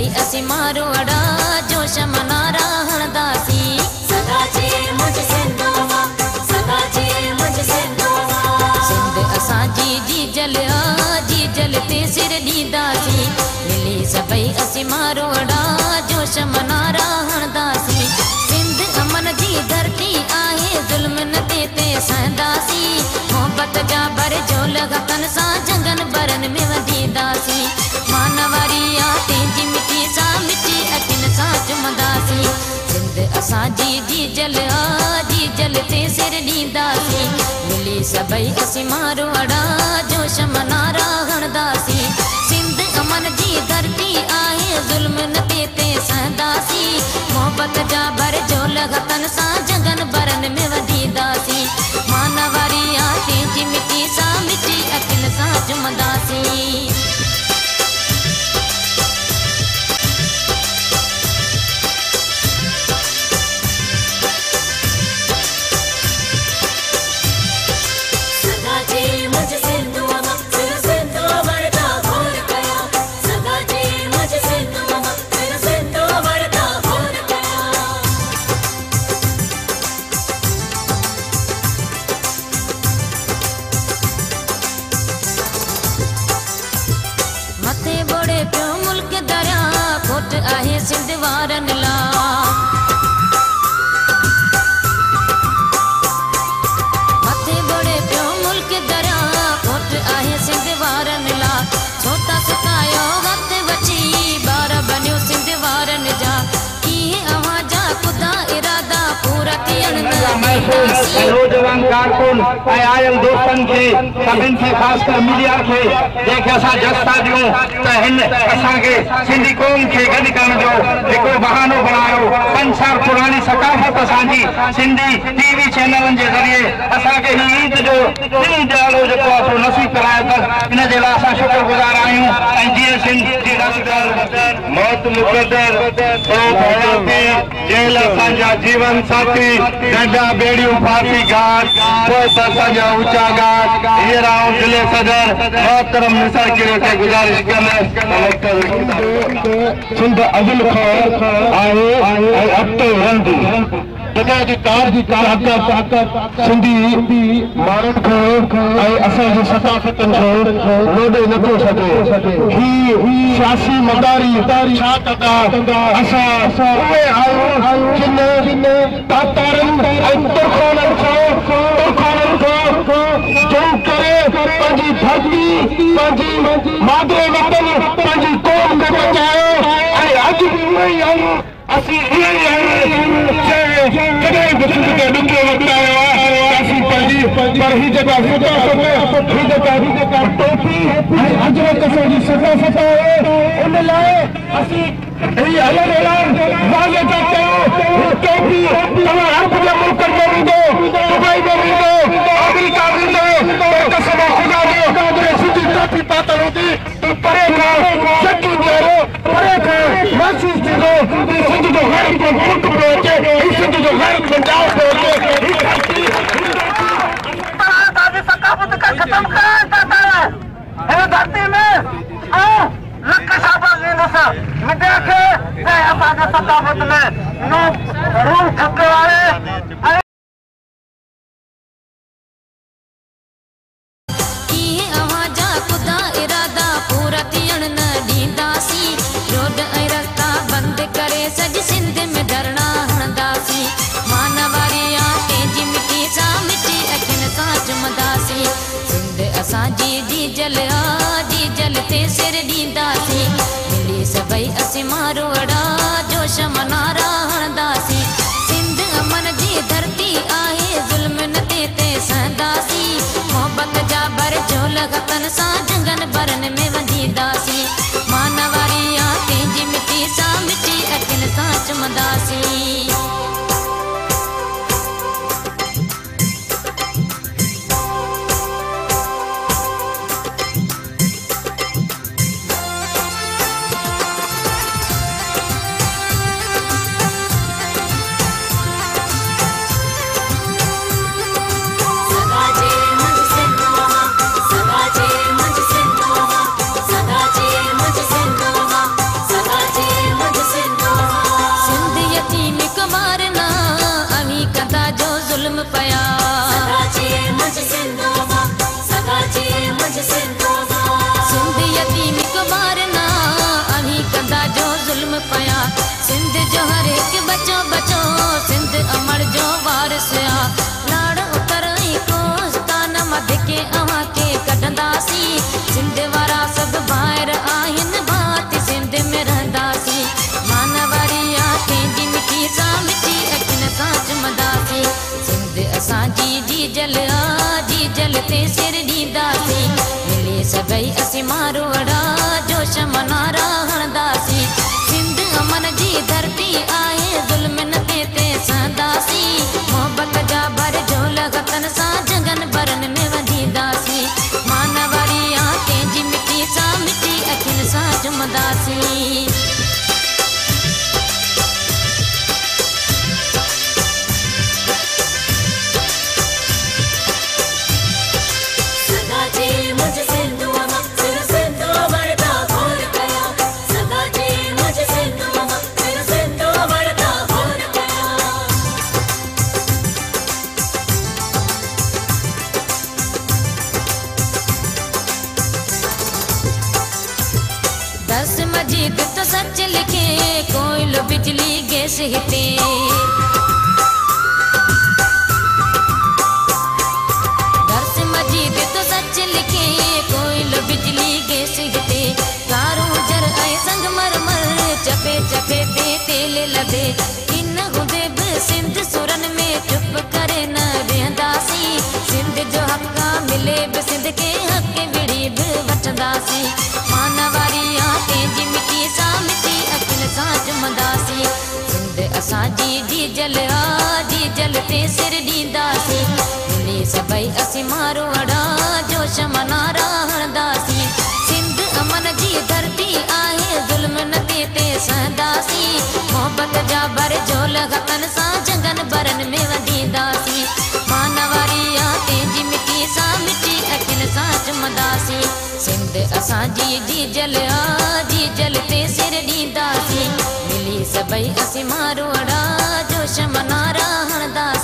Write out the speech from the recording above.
सभई असी मारो अड़ा जोश मनारा हणदासी सदा जी मुझ सिंधुआ सदा जी मुझ सिंधुआ सिंध असा जी जल ते सिर दीदासी मिली सभई असी मारो अड़ा जोश मनारा हणदासी सिंध अमन जी धरती आहे जुल्म न ते सहंदासी मोहब्बत जा बर जो लगतन सा जंगन बरन में वदीदासी मानवारी आते जी मिट्टी सा मिट्टी अखिन सा चुमदासी सिंध असा जी जल ते सिर दीदासी मिली सभई असी मारो अड़ा जोश मनारा हणदासी सिंध अमन जी धरती आहे जुल्म न ते सहंदासी मोहब्बत जा बर जो लगतन सा जंगन बरन में वदीदासी मानवारी आते जी मिट्टी सा मिट्टी अखिन सा चुमदासी आहे सिंध वारन ला मथे बड़े पियो मुल्क दरिया कोट आहे सिंध वारन ला छोटा सुकायो वक्त बची बार बनियो सिंध वारन जा की अवां जा खुदा इरादा पूरा थियण नौजवान कारकुन आयल दोस्तन के सभिन के खास कर मीडिया के जेके असा जस्ता दियो त हिन असा के सिंधी कौम के गड करण जो एको बहानो बनायो 5 साल पुरानी सकाफत असांजी सिंधी टीवी चैनलन जे जरिए असा के ही ईद जो इन दियालो जो असो नसीब करायो त इन जे ला असा शुक्रगुजार आयूं ऐं जी सिंध जी रसदार मौत मुकद्दर ओ भयाती जेल असांजा जीवन साथी डंडा बेड़ियों फांसी घाट कोई असांजा ऊंचा घाट ये राव जिले सदर मोहतरम निसार के गुजारिश सिंध अदिल आए अब तो रंदी जगह जी ताकत सिंधी मारन को असांजी सकाफतन को लोडे नथो सके ही सियासी मदारी छा कंदा असा उहे आयो जिन तातारन तुरखानन को जो करे पंहिंजी धरती पंहिंजी मादरे वतन पंहिंजी कौम खे बचायो ऐं अॼु बि उहे ई आहियूं असीं उहे ई आहियूं कॾहिं बि सिंध खे ॾुखियो वक़्तु आयो आहे असीं पंहिंजी पर ही जेका ही जेका टोपी ऐं अजरक असांजी सकाफ़त आहे उन लाइ असीं ही हलण ऐलान वाज़े था कयूं टोपी तव्हां हर ॿिए मुल्कनि में वेंदो दुबई में वेंदो अमेरिका वेंदो कसम ख़ुदा जो सिंधी टोपी पातल हूंदी परे खां शकी ॾियरो परे खां महसूस थींदो सिंध जो हर को मुल्क पियो अचे सिंध जो हर को जाओ पियो अचे सकाफत का खत्म करण था धरती में लख शाबाश ॾींदुसि मीडिया खे ऐं असांजे सकाफत में रूह खपे वारे सॼी सिंध में धरणा हणंदासी मानवारी आटे जी मिट्टी सा मिट्टी अखिन सां चुमंदासी सिंध असांजी जल ते सिर ॾींदासी मिली सभई असी मारो अड़ा जोश मनारा हणंदासी सिंध अमन जी धरती आहे जुल्म न ते सहंदासी मोहब्बत जा बर जो लगतन सां जंगन बरन में वंदीदासी मानवारी आटे जी मिट्टी सा मिट्टी अखिन सां चुमंदासी सदा जी मुझ सिंधुआ सदा जी मुझ ते सिर ॾींदासीं मिली सभई असीं मारवाड़ा जोश मनारा हणंदासीं सिंध अमन जी धरती आहे ज़ुल्मन ते सहंदासीं मोहबत जा भर झोल गतन सां जंगन भरन में वंधींदासीं मानवारी तेजी मिटी सां मिटी अखियुनि सां जुमंदासीं सदा जी मुझ सिंधुआ मां सिर सिंधुआ वड़दा घोर कया सदा जी मुझ सिंधुआ मां सिर सिंधुआ वड़दा घोर कया दस मजीद तो सच लिखे कोयलो बिजली गैस हिते दस मजीद तो सच लिखे कोयलो बिजली गैस हिते कारू जर ऐं संगमरमर चपे चपे ते तेल लदे इन हूंदे बि सिंध सुरन में चुप करे न वेहंदासीं सिंध जो हक़ मिले बि सिंध खे हक़ विड़ी बि वठंदासीं मानवारी तेजी मिटी सां मिटी अखियुनि सां जुमंदासीं सिंध असांजी जी जल ते सिर ॾींदासीं मिली सभई असीं मारवाड़ा जोश मनारा हणंदासीं सिंध अमन जी धरती आहे ज़ुल्मन ते सहंदासीं मोहबत जा भर झोल गतन सां जंगन भरन में वंधींदासीं मानवारी तेजी मिटी सां मिटी अखियुनि सां जुमंदासीं सिंध असांजी जी जल ते सिर ॾींदासीं मिली सभई असीं मारवाड़ा जोश मनारा हणंदासीं